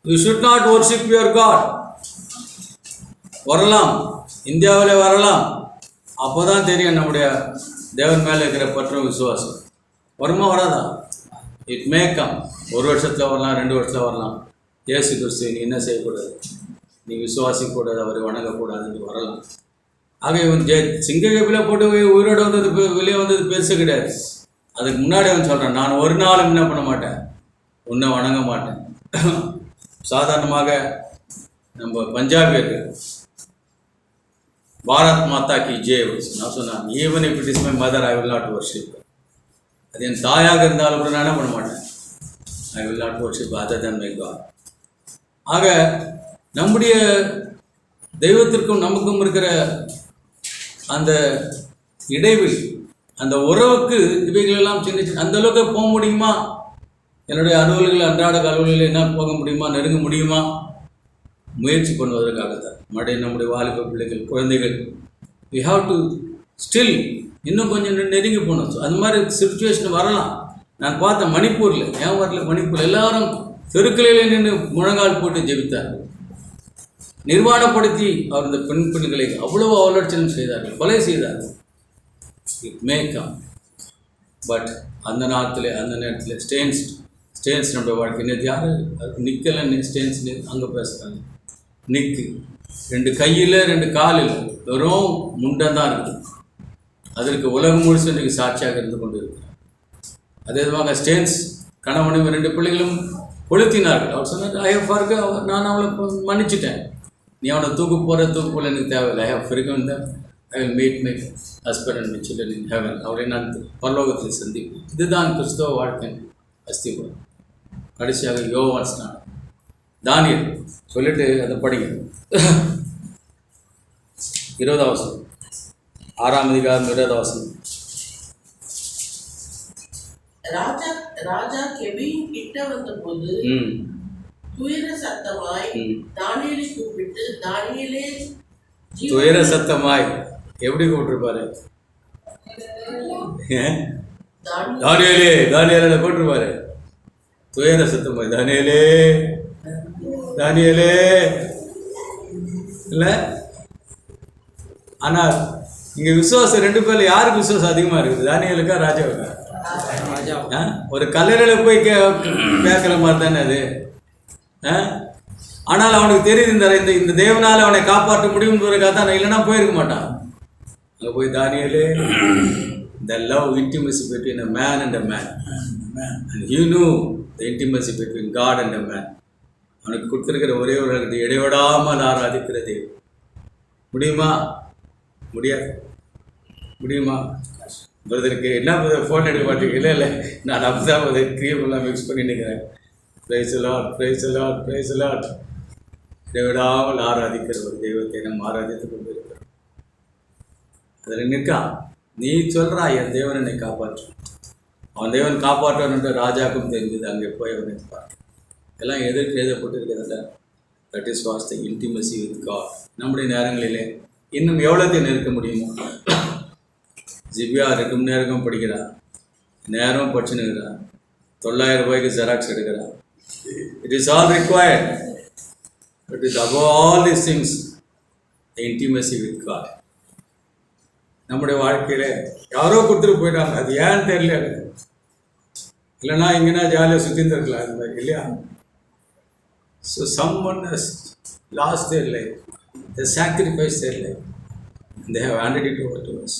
S1: You should not worship your God. வரலாம், இந்தியாவிலே வரலாம், அப்போதான் தெரியும் நம்முடைய தேவன் மேலே இருக்கிற பற்றும் விசுவாசம். வருமா வராதா? It may come. 1 வருஷத்தில் வரலாம், 2 வருஷத்தில் வரலாம். இயேசு கிறிஸ்து நீ என்ன செய்யக்கூடாது, நீ விசுவாசிக்கூடாது, அவரை வணங்கக்கூடாதுன்னு வரலாம். ஆக இவன் சிங்ககபில போட்டு உயிரோடு வந்தது, வெளியே வந்தது பெருசு கிடையாது. அதுக்கு முன்னாடி அவன் சொல்கிறான், நான் ஒரு நாளும் என்ன பண்ண மாட்டேன், உன்னை வணங்க மாட்டேன். சாதாரணமாக நம்ம பஞ்சாபியர்கள் பாரத் மாதா கி ஜெய் நான் சொன்னான், even if it is my mother I will not worship. அது என் தாயாக இருந்தாலும் கூட நான் என்ன பண்ண மாட்டேன், I will not worship other than my God. ஆக நம்முடைய தெய்வத்திற்கும் நமக்கும் இருக்கிற அந்த இடைவெளி, அந்த உறவுக்கு இவைகளெல்லாம் சின்ன சின்ன அந்த அளவுக்கு போக முடியுமா? என்னுடைய அலுவல்கள், அன்றாட அலுவல்களில் என்ன போக முடியுமா, நெருங்க முடியுமா? முயற்சி பண்ணுவதற்காகத்தான். மறுபடியும் நம்முடைய வாலிப பிள்ளைகள், குழந்தைகள், வி ஹாவ் டு ஸ்டில் இன்னும் கொஞ்சம் நெருங்கி போகணும். அது மாதிரி சிச்சுவேஷன் வரலாம். நான் பார்த்தேன் மணிப்பூரில், ஏன் வரல மணிப்பூரில் எல்லாரும் தெருக்களிலே நின்று முழங்கால் போட்டு ஜெபித்தார்கள். நிர்வாணப்படுத்தி அவர் இந்த பெண்களை அவ்வளவு அவலட்சணம் செய்தார்கள், கொலை செய்தார்கள். இட் மே கம், பட் அந்த நேரத்தில் ஸ்டேன்ஸ் நம்முடைய வாழ்க்கை. நேற்று யார் நிற்கலன்னு ஸ்டேன்ஸ் அங்கே பேசுகிறாங்க. நிற்கு 2 கையில் 2 காலில் வெறும் முண்டம் தான் இருக்குது. அதற்கு உலகம் முழுசு இன்றைக்கு சாட்சியாக இருந்து கொண்டு இருக்கிறார். அதே விதமாக ஸ்டேன்ஸ் கணவனும் 2 பிள்ளைகளும் கொளுத்தினார்கள். அவர் சொன்னார், ஐ ஹவ் ஃபர்கிவன், நான் அவளை மன்னிச்சிட்டேன், நீ அவனை தூக்கு போல எனக்கு தேவையில்லை. I have forgiven them, I will meet my husband and my children in heaven. அவரை நான் பரலோகத்தில் சந்திப்பேன். இதுதான் கிறிஸ்தவ வாழ்க்கை அஸ்திவாரம். கடைசியாக யோவான் ஸ்நானம். தானியேல் சொல்லிட்டு அதை படிங்க. 20ஆம் வசனம், 6ஆம் அதிகாரம் 20ஆம் வசனம்.
S4: ராஜா கெபியின் கிட்ட வந்தபோது துயர சத்தமாய் தானியேலை கூப்பிட்டு, தானியேலே,
S1: துயர சத்தமாய் எப்படி கூப்பிட்டுருப்பாரு? தானியேலே, தானியேல கூப்பிட்டுருப்பாரு. துயர சத்தமாய் தானியேலே, தானியேலே இல்லை. ஆனால் இங்கே விசுவாசம் 2 பேர்ல யாருக்கு விசுவாசம் அதிகமாக இருக்குது? தானியேலுக்கா ராஜாவுக்கா? ஒரு கல்லறையில் போய் கேட்குற மாதிரி தானே அது. ஆனால் அவனுக்கு தெரியுது இந்த தேவனால் அவனை காப்பாற்ற முடியும்ன்றதுக்காக தான், இல்லைன்னா போயிருக்க மாட்டான். அங்கே போய் தானியேலே, the love intimacy between a man and a man, and you know the intimacy between God and a man. அவனுக்கு கொடுத்துருக்கிற ஒரே ஒரு இடைவிடாமல் ஆராதிக்கிறது முடியுமா? முடியாது. முடியுமா? பிரதருக்கு என்ன ஃபோன் எடுக்க மாட்டேங்க? இல்லை நான் அப்படிதான் க்ரீம் எல்லாம் மிக்ஸ் பண்ணிட்டுக்கிறேன். Praise Lord, praise Lord, praise Lord. இடைவிடாமல் ஆராதிக்கிற ஒரு தெய்வத்தை நம்ம ஆராதித்து கொண்டு இருக்கிறோம். அதில் நிற்கா, நீ சொல்கிறா என் தேவன் என்னை காப்பாற்று, அவன் தேவன் காப்பாற்றணுன்ற ராஜாவுக்கும் தெரிஞ்சது. அங்கே போய் அவன் நிற்பார். எல்லாம் எதற்கு எழுதப்பட்டு இருக்கிறதில்ல. That is was the intimacy with God. நம்முடைய நேரங்களிலே இன்னும் எவ்வளோத்தை நெருக்க முடியுமோ. ஜிபியா 2 மணி நேரம் படிக்கிறான், நேரம் படிச்சுன்னுக்கிறான், 900 ரூபாய்க்கு ஜெராக்ஸ் எடுக்கிறான். It is all required, but is above all these things the intimacy with God. நம்முடைய வாழ்க்கையில் யாரோ கொடுத்துட்டு போயிட்டாங்க, அது ஏன்னு தெரியல எனக்கு. இல்லைன்னா இங்கன்னா ஜாலியாக சுற்றின்னு இருக்கலாம் அது மாதிரி, இல்லையா? So someone has lost their life, they sacrificed their life, and they have handed it over to us.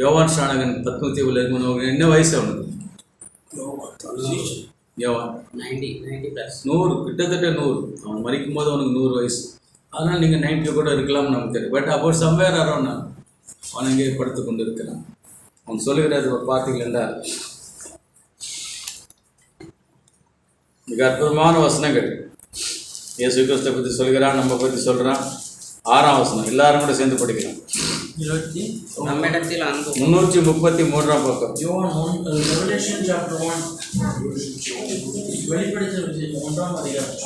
S1: யோவான் ஸ்நானகன் 10 இருக்கும்போது என்ன வயசு அவனுக்கு? யோவான் 100, கிட்டத்தட்ட 100. அவன் மறிக்கும் போது அவனுக்கு 100 வயசு. அதனால் நீங்கள் 90 கூட இருக்கலாம்னு நமக்கு தெரியும். பட் அப்போ சம்வேர் அரௌண்ட் அவன் அங்கே படுத்து கொண்டு இருக்கிறான். அவன் சொல்லுகிறது பார்த்தீங்களா, மிக அற்புதமான வசனங்கள். இயேசு கிறிஸ்துவை பற்றி சொல்கிறான், நம்ம பற்றி சொல்கிறான். 6ஆம் வசனம் எல்லாரும் கூட சேர்ந்து படிக்கலாம்.
S2: நம்மிடத்தில் அன்பு
S1: 333ஆம் பக்கம்.
S3: Revelation chapter 1. வெளிப்படுத்தல் 1ஆம் அதிகாரம்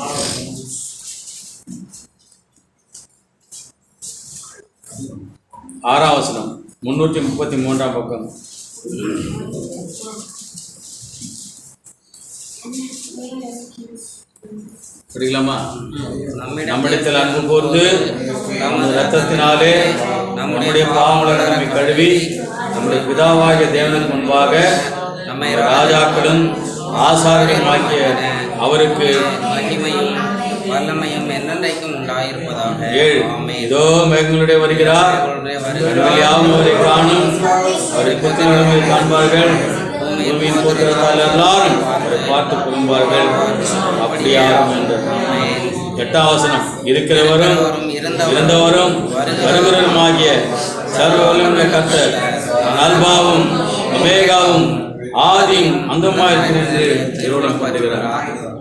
S1: 6ஆம் வசனம் 333ஆம் பக்கம். படிக்கலாமா? நம்மிடத்தில் அன்பு கூர்ந்து நமது இரத்தத்தினாலே நம்முடைய பாவங்களை நம்மை கழுவி நம்முடைய பிதாவாகிய தேவனுக்கு முன்பாக நம்மை ராஜாக்களும் ஆசாரியர்களுமாக்கிய அவருக்கு
S2: மகிமையும் வல்லமையும் என்னென்றைக்கும் உண்டாயிருப்பதாக.
S1: 7 இதோ மேகங்களுடைய வருகிறார், யாவும் அவரை காணும், அவரை புத்திரங்களை காண்பார்கள், பூமியின் புத்திரத்தால் எல்லாரும் அவரை பார்த்து புரிம்பார்கள். அப்படியாகும் என்றார். 8ஆம் வசனம் இருக்கிறவரும் இருந்தவரும் வருகிறவரும் ஆகிய சர்வ வல்லமையுள்ள கர்த்தர் அல்பாவும் ஒமேகாவும் ஆதியும் அந்தமாயிருக்கிறது திருவுடன் பண்ணுகிறார்.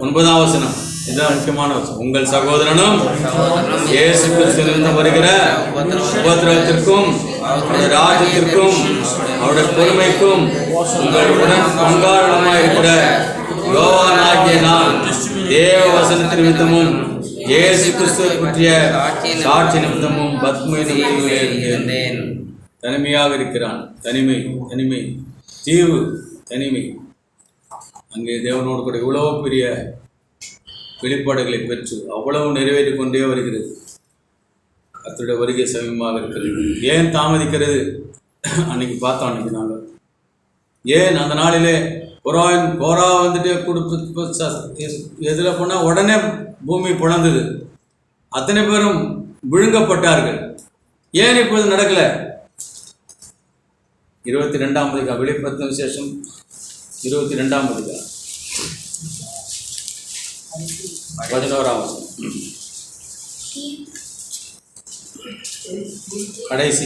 S1: 9ஆம் வசனம் இதுதான் முக்கியமான வசனம். உங்கள் சகோதரனும் இயேசு கிறிஸ்துவிலிருந்து வருகிற உபத்திரவத்திற்கும் அவருடைய ராஜ்யத்திற்கும் அவருடைய பொறுமைக்கும் உங்களுடன் பங்காளமாக இருக்கிற யோவான் ஆகிய நான் தேவ வசனத்தின் நிமித்தமும் இயேசு கிறிஸ்துவை பற்றிய சாட்சி நிமித்தமும் பத்மை இருந்தேன். தனிமையாக இருக்கிறான். தனிமை, தனிமை, தீவு, தனிமை. அங்கே தேவனோடு கூட இவ்வளவு பெரிய வெளிப்பாடுகளை பெற்று அவ்வளவு நிறைவேற்றி கொண்டே வருகிறது. கர்த்தருடைய வருகை சமீபமாக இருக்கிறது. ஏன் தாமதிக்கிறது? அன்னைக்கு பார்த்தோம். அன்னைக்கு நாங்கள் ஏன் அந்த நாளிலே கோரா வந்துட்டு கொடுப்பு எதில் போனால் உடனே பூமி பிளந்தது, அத்தனை பேரும் விழுங்கப்பட்டார்கள். ஏன் இப்போது நடக்கலை? 22ஆம் அதிகாரம் வெளிப்படுத்தின விசேஷம் 22ஆம் அதிகாரம் 11ஆம்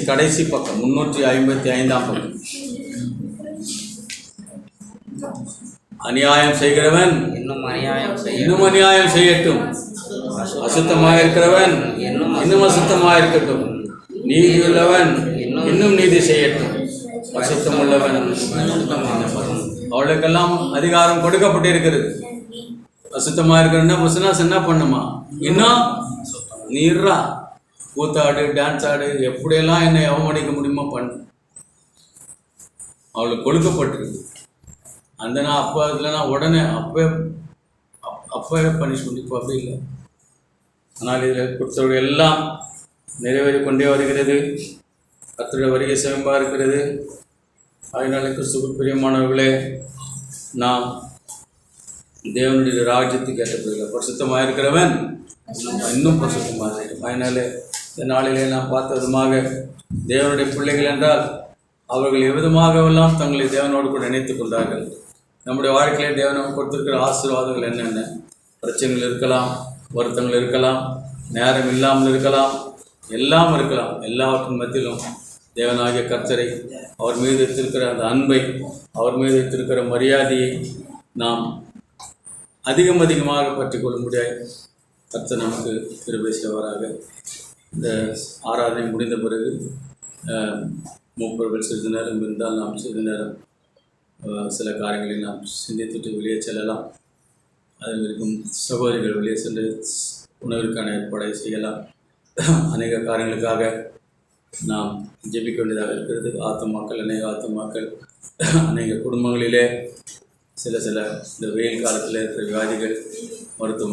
S1: கடைசி பக்கம் 355ஆம் பக்கம். அநியாயம் செய்கிறவன்
S2: இன்னும் அநியாயம் செய்ய
S1: இன்னும் அநியாயம் செய்யட்டும். அசுத்தமாக இருக்கிறவன் இன்னும் அசுத்தமாக இருக்கட்டும். நீதியுள்ளவன் இன்னும் நீதி செய்யட்டும். அசுத்தம் உள்ளவன் அவளுக்கெல்லாம் அதிகாரம் கொடுக்கப்பட்டிருக்கிறது. அசுத்தமாக இருக்கிறன்னா பஸ்னா என்ன பண்ணுமா? இன்னும் நீர்றா கூத்தாடு, டான்ஸ் ஆடு, எப்படியெல்லாம் என்னை அவமதிக்க முடியுமோ பண்ணு. அவளுக்கு கொடுக்கப்பட்டிருக்கு. அந்த நான் அப்போ இல்லைன்னா உடனே அப்போவே பனிஷ்மெண்ட். இப்போ அப்படி இல்லை. ஆனால் இதில் கொடுத்தவர்கள் எல்லாம் நிறைவேறி கொண்டே வருகிறது. கர்த்தருடைய வருகை சமீபமாக இருக்கிறது. அதனால கிறிஸ்துவுக்கு பிரியமானவர்களே, நாம் தேவனுடைய ராஜ்யத்துக்கு ஏற்றப்படுகிற பரிசுத்தமாக இருக்கிறவன் இன்னும் பரிசுத்தமாக இருக்கும். அதனால இந்த நாளிலே நாம் பார்த்த விதமாக தேவனுடைய பிள்ளைகள் என்றால் அவர்கள் எவ்விதமாகவெல்லாம் தங்களை தேவனோடு கூட நினைத்து கொண்டார்கள். நம்முடைய வாழ்க்கையிலே தேவன் கொடுத்திருக்கிற ஆசீர்வாதங்கள் என்னென்ன? பிரச்சனைகள் இருக்கலாம், வருத்தங்கள் இருக்கலாம், நேரம் இல்லாமல் இருக்கலாம், எல்லாம் இருக்கலாம். எல்லாவற்றின் மத்தியிலும் தேவனாகிய கர்த்தரை, அவர் மீது வைத்திருக்கிற அந்த அன்பை, அவர் மீது வைத்திருக்கிற மரியாதையை நாம் அதிகமாக பற்றி கொள்ள முடியாது. கர்த்தர் நமக்கு கிருபை செய்வாராக. இந்த ஆராதனை முடிந்த பிறகு மூப்பர்கள் சிறிது நேரம் இருந்தால் நாம் சிறிது நேரம் சில காரியங்களை நாம் சிந்தித்துட்டு வெளியே செல்லலாம். அதில் இருக்கும் சகோதரிகள் வெளியே சென்று உணவிற்கான ஏற்பாடை செய்யலாம். அநேக காரியங்களுக்காக நாம் ஜெபிக்க வேண்டியதாக இருக்கிறது. ஆத்துமாக்கள், அநேக ஆத்துமாக்கள், அநேக குடும்பங்களிலே சில இந்த வெயில் காலத்தில் இருக்கிற வியாதிகள், மருத்துவம்